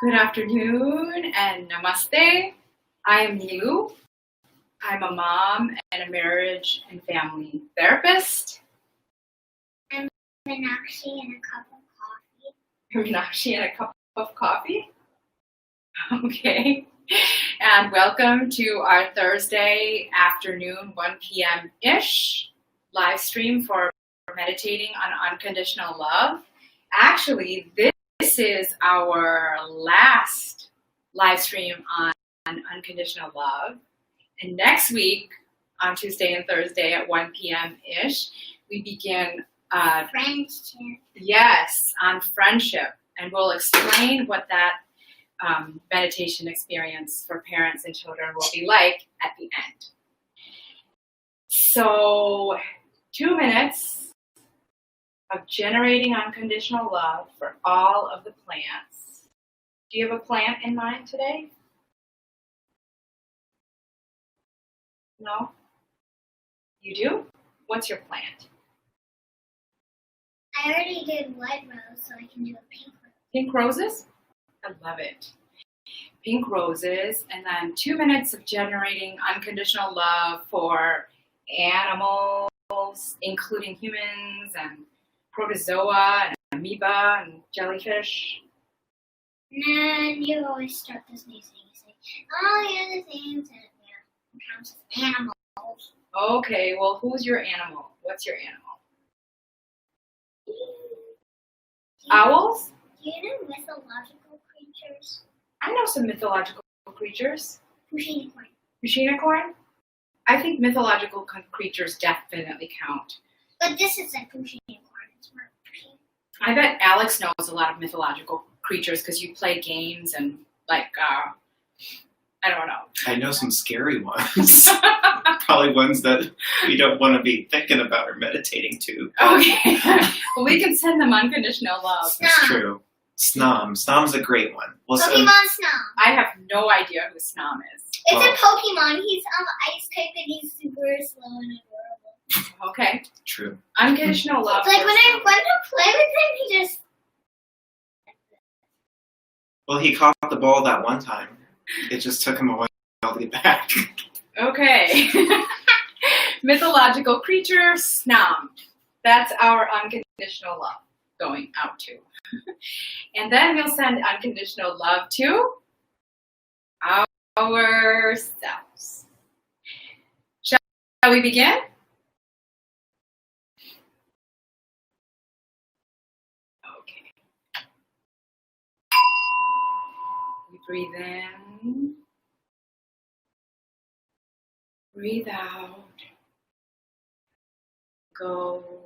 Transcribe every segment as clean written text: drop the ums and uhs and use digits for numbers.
Good afternoon and namaste. I am Nilu. I'm a mom and a marriage and family therapist. I'm Meenakshi and a cup of coffee. Meenakshi and a cup of coffee? Okay. And welcome to our Thursday afternoon, 1 p.m.-ish live stream for meditating on unconditional love. Actually, this is our last live stream on unconditional love. And next week, on Tuesday and Thursday at 1 p.m.-ish, we begin Friendship. Yes, on friendship. And we'll explain what that meditation experience for parents and children will be like at the end. So 2 minutes of generating unconditional love for all of the plants. Do you have a plant in mind today? No? You do? What's your plant? I already did white rose, so I can do a pink rose. Pink roses? I love it. Pink roses, and then 2 minutes of generating unconditional love for animals, including humans and protozoa and amoeba and jellyfish. And then you always start this new thing. You say, all the other things, and it counts as animals. Okay, well, who's your animal? What's your animal? Owls? Do you know mythological creatures? I know some mythological creatures. Unicorn. Unicorn? I think mythological creatures definitely count. But this is like unicorn. It's more pushy. I bet Alex knows a lot of mythological creatures because you play games and I don't know. I know some scary ones. Probably ones that we don't want to be thinking about or meditating to. Okay. Well, we can send them unconditional love. That's true. Snom. Snom's a great one. Well, Pokemon Snom. I have no idea who Snom is. It's a Pokemon. He's ice type and he's super slow and adorable. Okay. True. Unconditional love. Like when I went to play with him, he just... Well, he caught the ball that one time. It just took him a while to get back. Okay. Mythological creature, Snom. That's our unconditional love going out to. And then we'll send unconditional love to ourselves. Shall we begin? Okay. You breathe in. Breathe out. Go.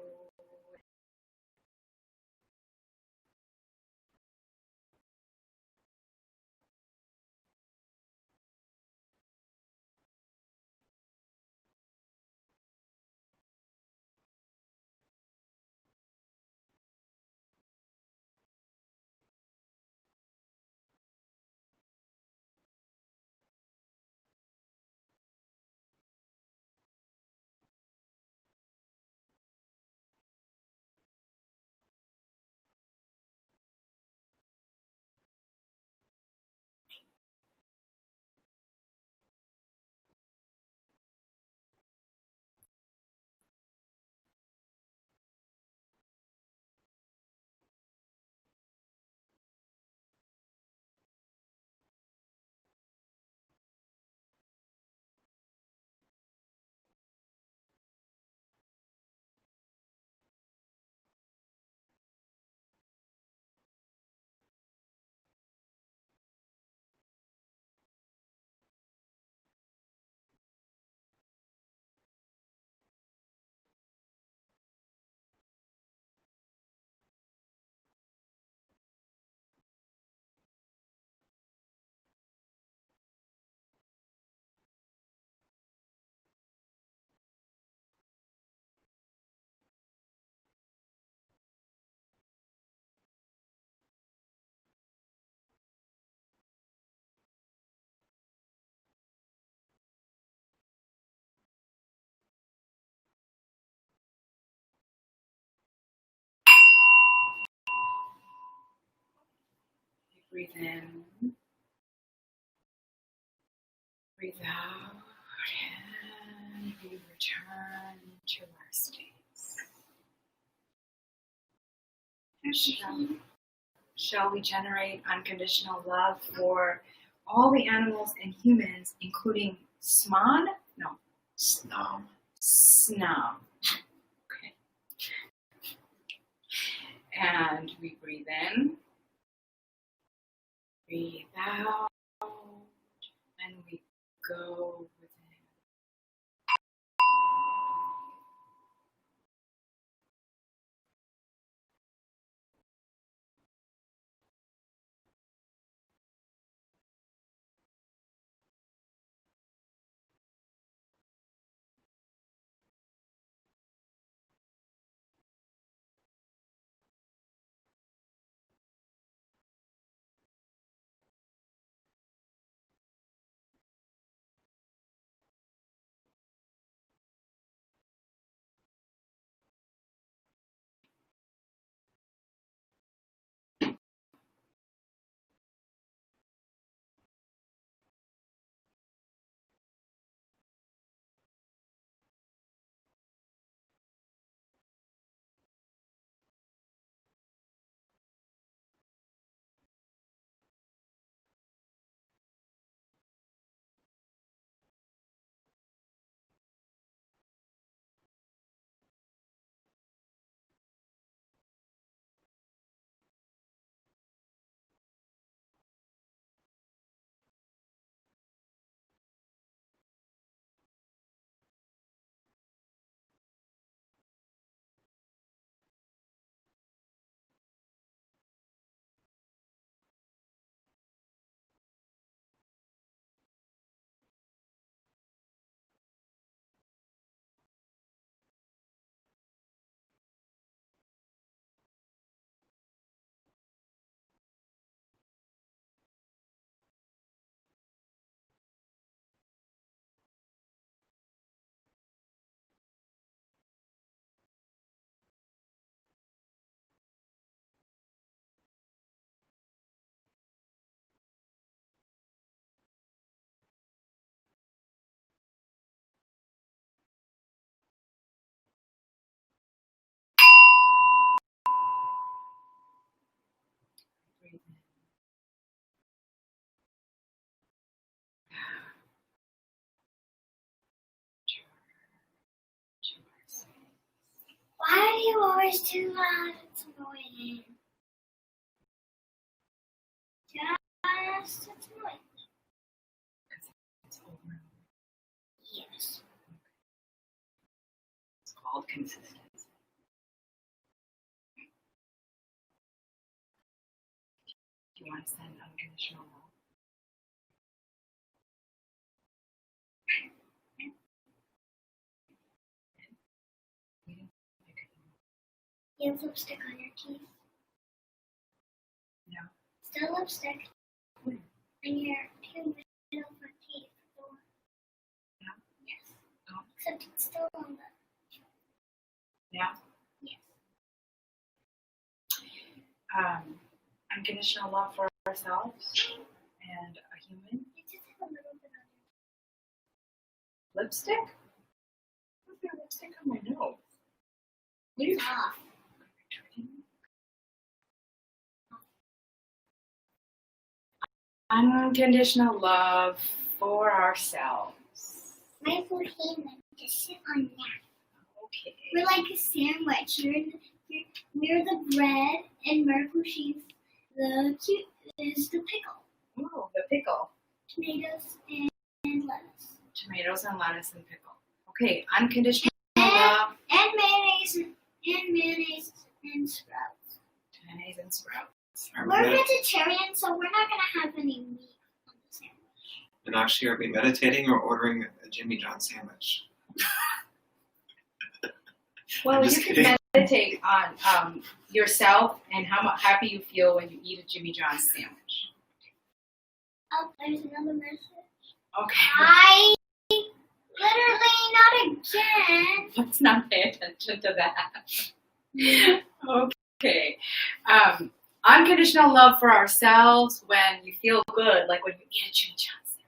Breathe in. Breathe out. And we return to our states. Shall we generate unconditional love for all the animals and humans, including Sman? No. Snom. Snom. Okay. And we breathe in. Breathe out. And we go within. Breathe in. To our space. Why are you always too loud? It's annoying. It's annoying. It's over. Yes. It's called consistency. Do you want to send unconditional love? You have lipstick on your teeth. No. Still lipstick. Where? On your two middle front teeth. Yeah. Yes. Oh. Except it's still on the. Yeah. Yes. Unconditional love for ourselves and a human. You just have a little bit on Lipstick? What's there lipstick on my nose? What are you off. Unconditional love for ourselves. My human, just sit on that. Okay. We're like a sandwich. You're the bread, and Marcushi's is the pickle. Oh, the pickle. Tomatoes and lettuce. Tomatoes and lettuce and pickle. Okay, unconditional love. And mayonnaise and sprouts. Mayonnaise and sprouts. We're vegetarian, so we're not gonna have any meat on the sandwich. And actually, are we meditating or ordering a Jimmy John sandwich? Well, I'm you just can kidding. meditate on yourself and how happy you feel when you eat a Jimmy John's sandwich. Oh, there's another message. Okay. I literally not again. Let's not pay attention to that. Okay. Unconditional love for ourselves when you feel good, like when you eat a chimichurri.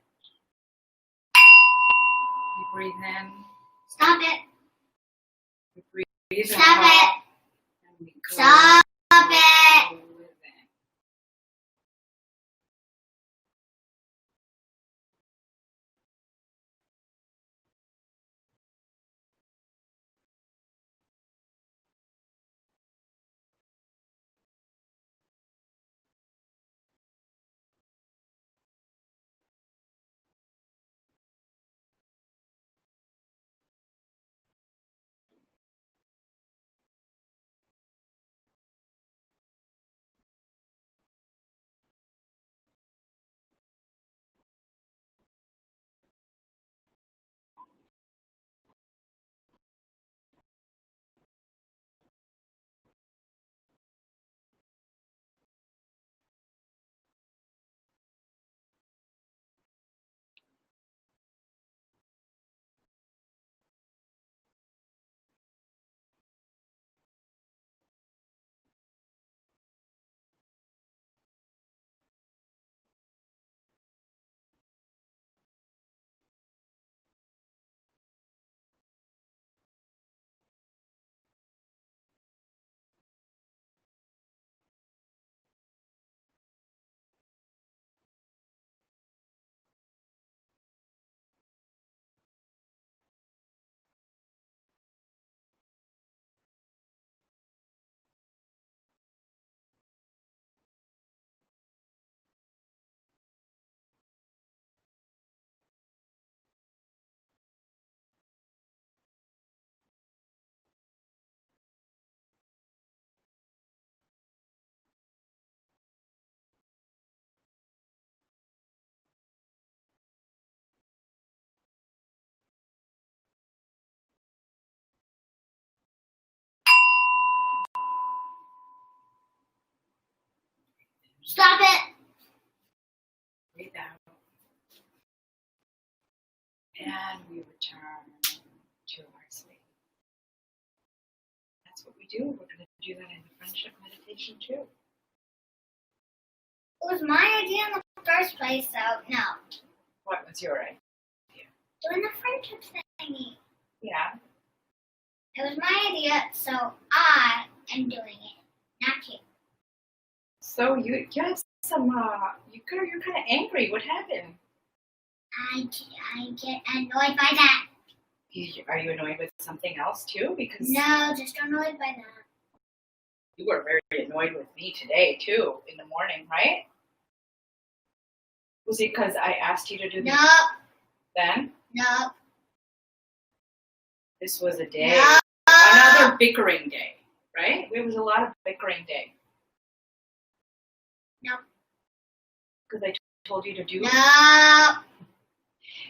You breathe in. Stop it. You breathe Stop out. it. And we go Stop it. within. Stop it. Breathe out. And we return to our sleep. That's what we do. We're going to do that in the friendship meditation too. It was my idea in the first place, so no. What was your idea? Doing the friendship thingy. Yeah. It was my idea, so I am doing it, not you. So you have some, you're kind of angry. What happened? I get annoyed by that. Are you annoyed with something else too? Because No, just annoyed by that. you were very annoyed with me today too, in the morning, right? Was it because I asked you to do this Nope, then? nope, This was a day, nope. another bickering day, right? It was a lot of bickering day. Nope. Because I told you to do. Nope,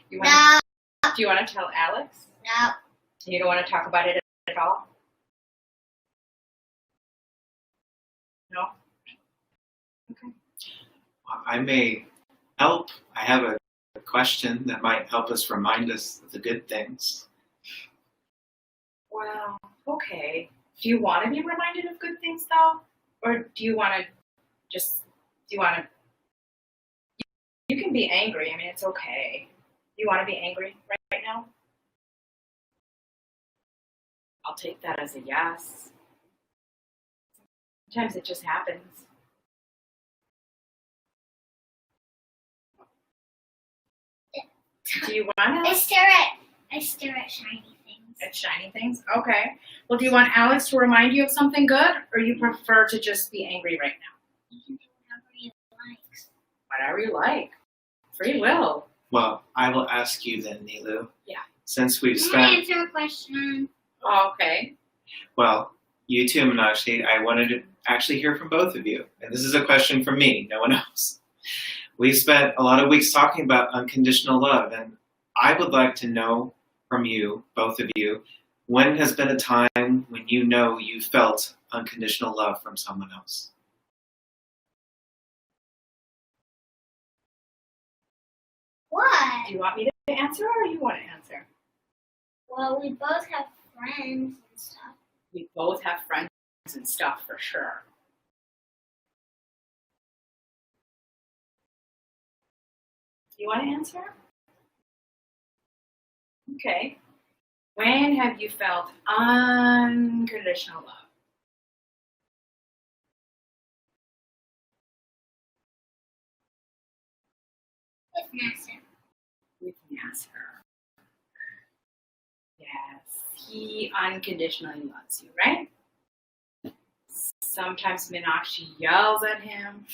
You want? nope, Do you want to tell Alex? nope. You don't want to talk about it at all? No? Okay. I may help. I have a question that might help us remind us of the good things. Well, okay. Do you want to be reminded of good things though? Or do you want to you can be angry. I mean, it's okay. Do you want to be angry right now? I'll take that as a yes. Sometimes it just happens. Do you want I to stare at shiny things. at shiny things? Okay. Well, do you want Alex to remind you of something good, or you prefer to just be angry right now? You can do whatever you like. Whatever you like. Free will. Well, I will ask you then, Nilu. Yeah. Since we've Can I spent, answer a question? Oh, okay. well, you too, Meenakshi, I wanted to actually hear from both of you. And this is a question from me, no one else. We've spent a lot of weeks talking about unconditional love, and I would like to know from you, both of you, when has been a time when you know you felt unconditional love from someone else? What? Do you want me to answer, or you want to answer? Well, we both have friends and stuff. We both have friends and stuff for sure. You want to answer? Okay. When have you felt unconditional love? With NASA. With Nasser. Yes, he unconditionally loves you, right? Sometimes Meenakshi yells at him.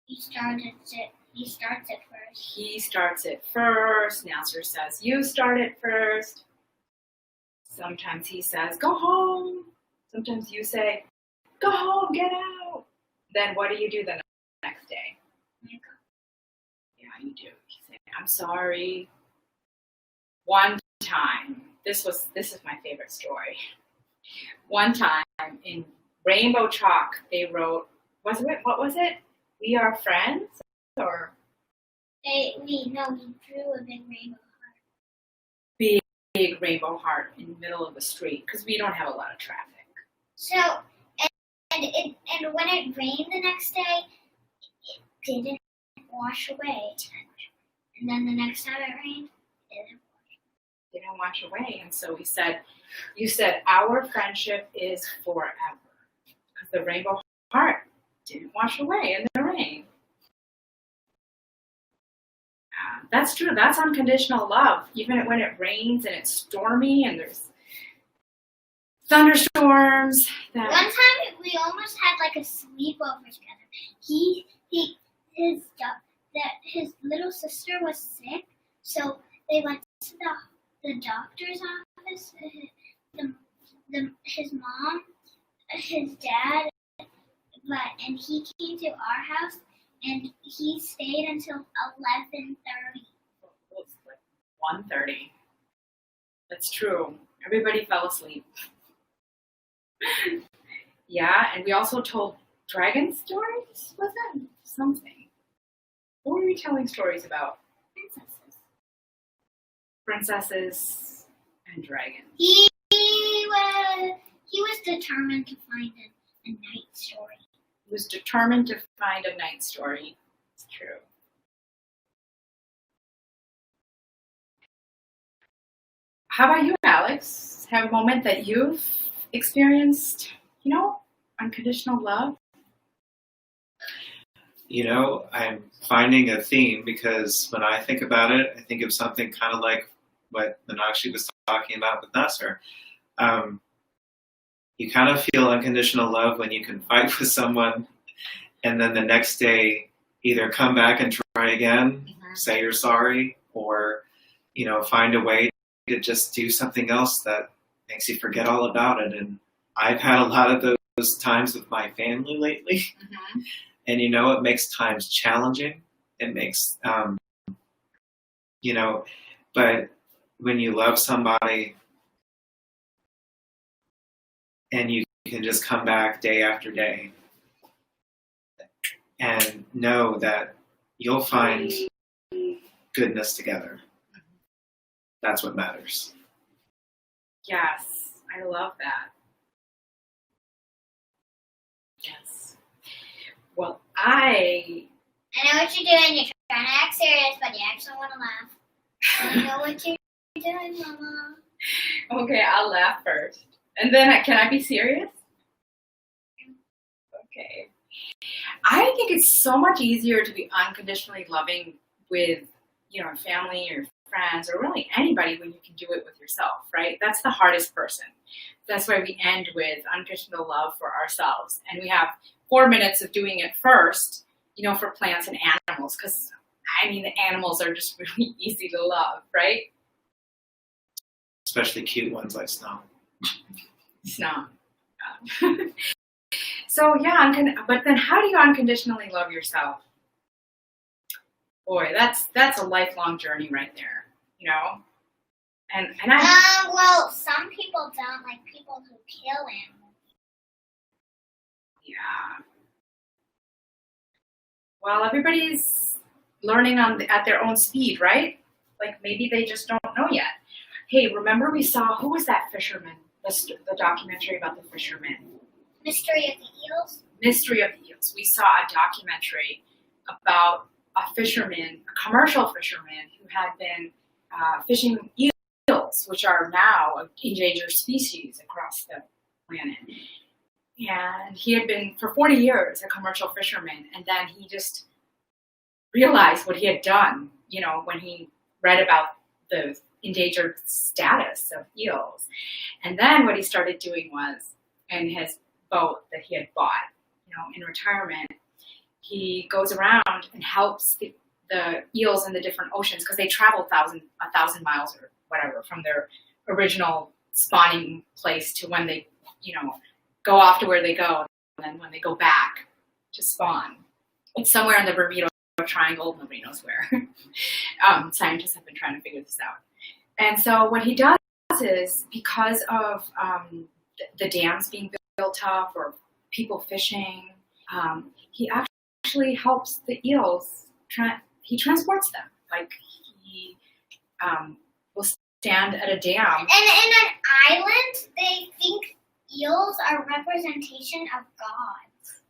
He starts it first. He starts it first. Nasser says, you start it first. Sometimes he says, go home. Sometimes you say, go home, get out. Then what do you do the next day? Yeah, you do. You say, I'm sorry. One time, this is my favorite story. One time in Rainbow Chalk, they wrote, what was it? We are friends? Or We drew a big rainbow heart. big rainbow heart in the middle of the street because we don't have a lot of traffic. So, and when it rained the next day, it didn't wash away. And then the next time it rained, it didn't wash away. And so we said, you said our friendship is forever because the rainbow heart didn't wash away in the rain. That's true. That's unconditional love. Even when it rains and it's stormy and there's thunderstorms. One time we almost had like a sleepover together. His little sister was sick, so they went to the doctor's office. His mom, his dad, and he came to our house. And he stayed until 11:30. Well, it's like 1:30. That's true. Everybody fell asleep. Yeah, and we also told dragon stories. Was that something? What were we telling stories about? Princesses and dragons. He was determined to find a night story. He was determined to find a night story. It's true. How about you, Alex? Have a moment that you've experienced, unconditional love? I'm finding a theme because when I think about it, I think of something kind of like what Meenakshi was talking about with Nasser. You kind of feel unconditional love when you can fight with someone and then the next day either come back and try again, say you're sorry, or, find a way to just do something else that makes you forget all about it. And I've had a lot of those times with my family lately. Mm-hmm. And, it makes times challenging. It makes, but when you love somebody, and you can just come back day after day and know that you'll find goodness together. That's what matters. Yes, I love that. Yes. Well, I know what you're doing. You're trying to act serious, but you actually want to laugh. I know what you're doing, Mama. Okay, I'll laugh first. And then, can I be serious? Okay. I think it's so much easier to be unconditionally loving with, family or friends or really anybody when you can do it with yourself, right? That's the hardest person. That's why we end with unconditional love for ourselves. And we have 4 minutes of doing it first, for plants and animals, because, the animals are just really easy to love, right? Especially cute ones like Snow. Snow. So yeah, but then how do you unconditionally love yourself? Boy, that's a lifelong journey right there, And I. Well, some people don't, like people who kill animals. Yeah. Well, everybody's learning at their own speed, right? Like maybe they just don't know yet. Hey, remember we saw, who was that fisherman? The documentary about the fisherman. Mystery of the Eels? Mystery of the Eels. We saw a documentary about a fisherman, a commercial fisherman, who had been fishing eels, which are now an endangered species across the planet. And he had been, for 40 years, a commercial fisherman, and then he just realized what he had done, when he read about the endangered status of eels. And then what he started doing was, in his boat that he had bought, in retirement, he goes around and helps the eels in the different oceans, because they travel 1,000 miles or whatever from their original spawning place to when they, go off to where they go, and then when they go back to spawn. It's somewhere in the Bermuda Triangle, nobody knows where. Scientists have been trying to figure this out. And so what he does is, because of the dams being built up or people fishing, he actually helps the eels, he transports them. Like, he will stand at a dam. And in an island, they think eels are representation of gods.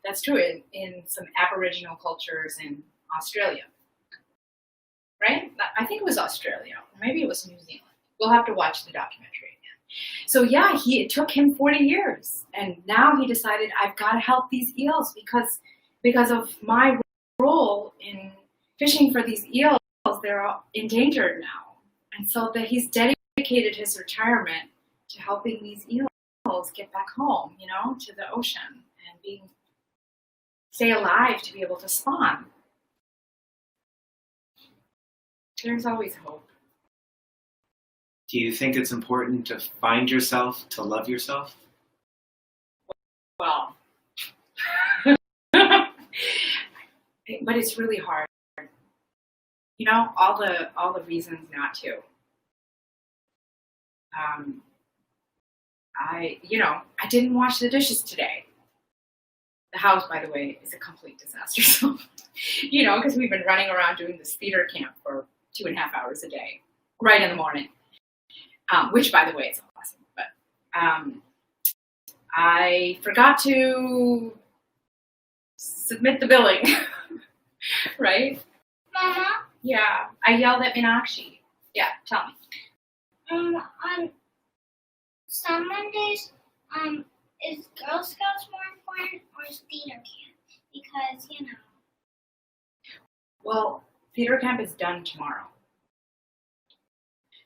That's true in some Aboriginal cultures in Australia. Right? I think it was Australia. Or maybe it was New Zealand. We'll have to watch the documentary again. So yeah, it took him 40 years. And now he decided, I've got to help these eels because of my role in fishing for these eels. They're all endangered now. And so that he's dedicated his retirement to helping these eels get back home, to the ocean and stay alive to be able to spawn. There's always hope. Do you think it's important to find yourself, to love yourself? Well, but it's really hard. All the reasons not to. I didn't wash the dishes today. The house, by the way, is a complete disaster. So, because we've been running around doing this theater camp for 2.5 hours a day, right in the morning, which, by the way, is awesome. But I forgot to submit the billing, right? Mama? Yeah, I yelled at Meenakshi. Yeah, tell me. On some Mondays, is Girl Scouts more important or is theater camp? Because, Well, theater camp is done tomorrow.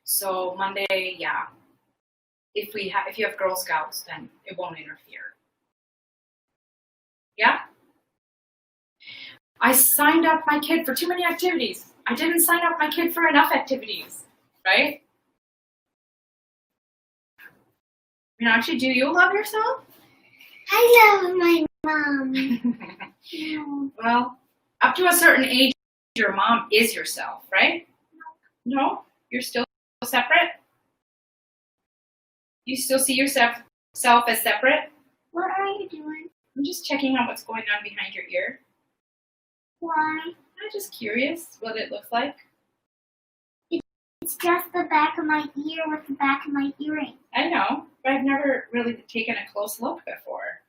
So Monday, yeah. If you have Girl Scouts, then it won't interfere. Yeah? I signed up my kid for too many activities. I didn't sign up my kid for enough activities, right? Meenakshi, do you love yourself? I love my mom. No. Well, up to a certain age, your mom is yourself, right? No? You're still separate? You still see yourself as separate? What are you doing? I'm just checking out what's going on behind your ear. Why? I'm just curious what it looks like. It's just the back of my ear with the back of my earring. I know, but I've never really taken a close look before.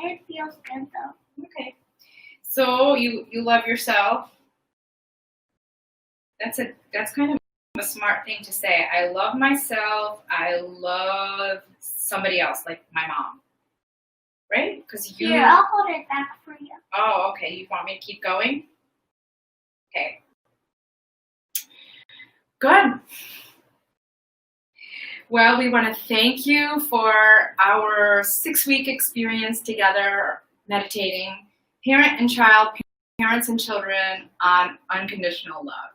It feels good though. Okay. So you love yourself. That's kind of a smart thing to say. I love myself. I love somebody else, like my mom. Right? Because Here, I'll hold it back for you. Oh, okay. You want me to keep going? Okay. Good. Well, we want to thank you for our 6-week experience together meditating, parent and child, parents and children on unconditional love.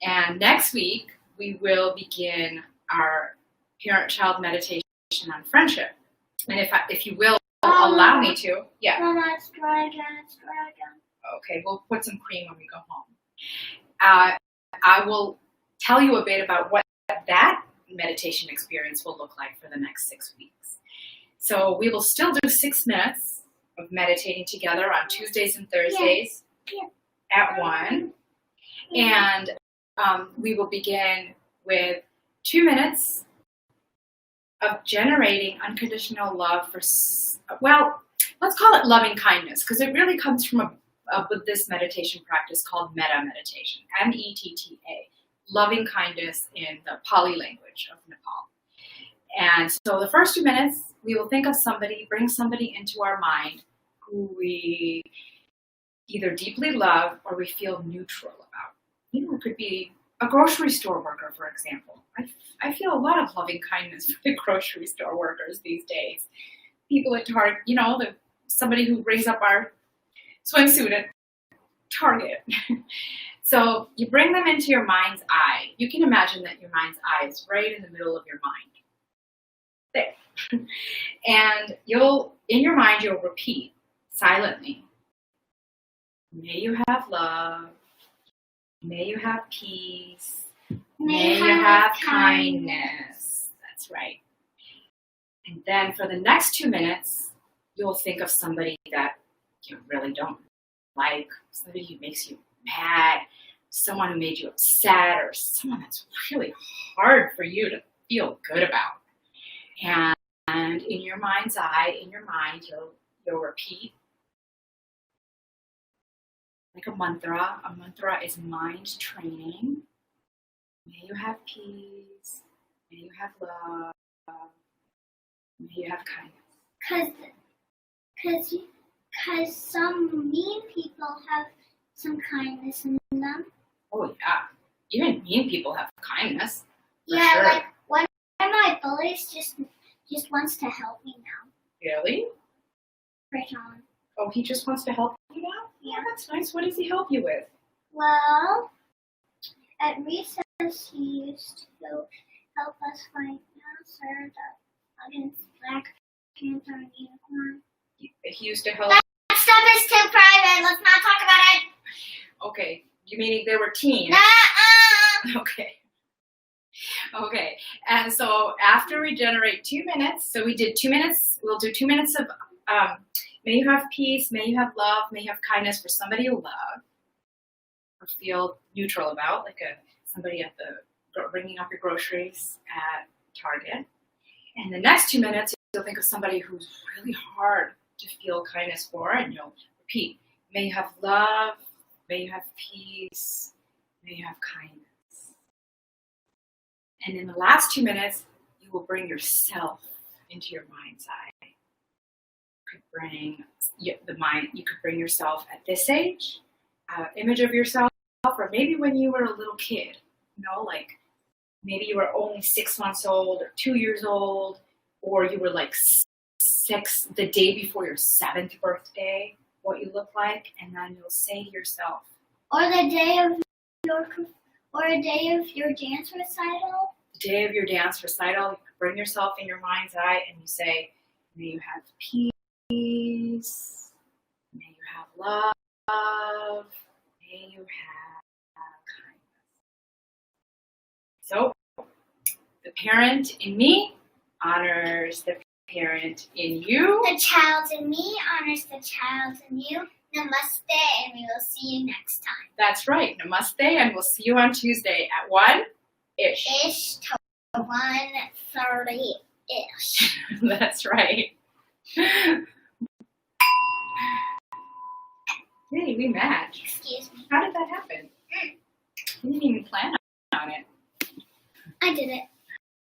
And next week, we will begin our parent-child meditation on friendship. And if you will allow me to, yeah. Mama, it's dry again. It's dry again. Okay, we'll put some cream when we go home. I will tell you a bit about what that meditation experience will look like for the next 6 weeks. So we will still do 6 minutes of meditating together on Tuesdays and Thursdays at 1. And we will begin with 2 minutes of generating unconditional love for, well, let's call it loving kindness, because it really comes from a Buddhist meditation practice called metta meditation, METTA, loving kindness in the Pali language of Nepal. And so the first 2 minutes, we will think of somebody, bring somebody into our mind who we either deeply love or we feel neutral about. It could be a grocery store worker, for example. I feel a lot of loving kindness for the grocery store workers these days. People at Target, somebody who brings up our swimsuit at Target. So you bring them into your mind's eye. You can imagine that your mind's eye is right in the middle of your mind. There. And in your mind, you'll repeat silently, may you have love, may you have peace, may you have kindness. That's right. And then for the next 2 minutes, you'll think of somebody that you really don't like, somebody who makes you mad, someone who made you upset, or someone that's really hard for you to feel good about. And in your mind's eye, in your mind, you'll repeat like a mantra. A mantra is mind training. May you have peace. May you have love. May you have kindness. Because some mean people have some kindness in them. Oh yeah, even mean people have kindness. Yeah, sure. like one of my bullies just wants to help me now. Really? Right on. Oh, he just wants to help you now? Yeah. Oh, that's nice. What does he help you with? Well, at recess he used to help us find answers against Black Panther and Unicorn. He used to help. That stuff is too private. Let's not talk about it. Okay, you mean they were teens? Okay. Okay, and so after we generate 2 minutes, so we did 2 minutes, we'll do 2 minutes of may you have peace, may you have love, may you have kindness for somebody you love or feel neutral about, like somebody at bringing up your groceries at Target. And the next 2 minutes, you'll think of somebody who's really hard to feel kindness for, and you'll repeat, may you have love, may you have peace, may you have kindness. And in the last 2 minutes, you will bring yourself into your mind's eye. You could bring yourself at this age, image of yourself, or maybe when you were a little kid, like maybe you were only 6 months old or 2 years old, or you were like 6 the day before your 7th birthday, what you look like, and then you'll say to yourself, or the day of your dance recital. The day of your dance recital, you bring yourself in your mind's eye and you say, may you have peace, may you have love, may you have kindness. So, the parent in me honors the parent in you. The child in me honors the child in you. Namaste, and we will see you next time. That's right. Namaste, and we'll see you on Tuesday at 1-ish. Ish to 1:30-ish. That's right. Hey, we matched. Excuse me. How did that happen? We didn't even plan on it. I did it.